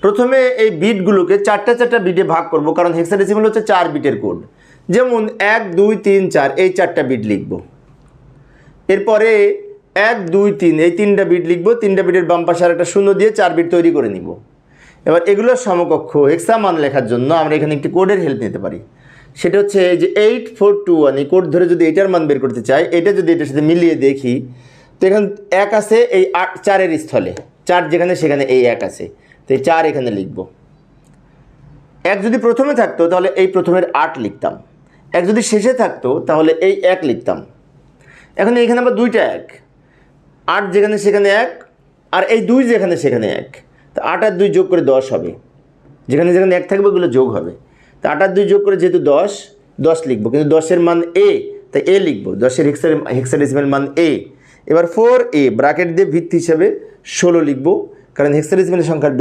প্রথমে এই বিটগুলোকে চারটা বিটে ভাগ করব, কারণ হেক্সাডেসিমাল হচ্ছে 4 বিটের কোড। যেমন 1 2 3 4 এই 4টা বিট লিখব। এরপরে 1 2 3 এই 3টা বিট লিখব। 3টা বিটের বাম পাশে আর একটা শূন্য দিয়ে 4 বিট তৈরি করে নিব। এবার এগুলোর সমকক্ষ হেক্সা মান লেখার জন্য আমরা এখানে একটি কোডের হেল্প নিতে পারি। সেটা হচ্ছে যে 8421, এই কোড ধরে যদি এটার মান বের করতে চাই, এটা যদি এটার সাথে মিলিয়ে দেখি, তো এখানে 1 আছে এই 4-এর স্থলে, 4 যেখানে সেখানে এই 1 আছে, তো এই 4 এখানে লিখব। 1 যদি প্রথমে থাকতো তাহলে এই প্রথমের 8 লিখতাম, 1 যদি শেষে থাকতো তাহলে এই 1 লিখতাম। এখন এইখানে আবার 2টা 1, 8 যেখানে সেখানে 1, আর এই 2 যেখানে সেখানে 1, তো 8 আর 2 যোগ করে 10 হবে। যেখানে যেখানে 1 থাকবে ওগুলো যোগ হবে। তো 8 আর 2 যোগ করে যেহেতু 10 লিখবো, কিন্তু 10-এর মান এ, তাই এ লিখবো। 10-এর হেক্সাডেসিমাল মান এ। এবার 4a ব্র্যাকেট দিয়ে ভিত্তি হিসাবে 16 লিখবো, কারণ হেক্সাডেসিমাল সংখ্যার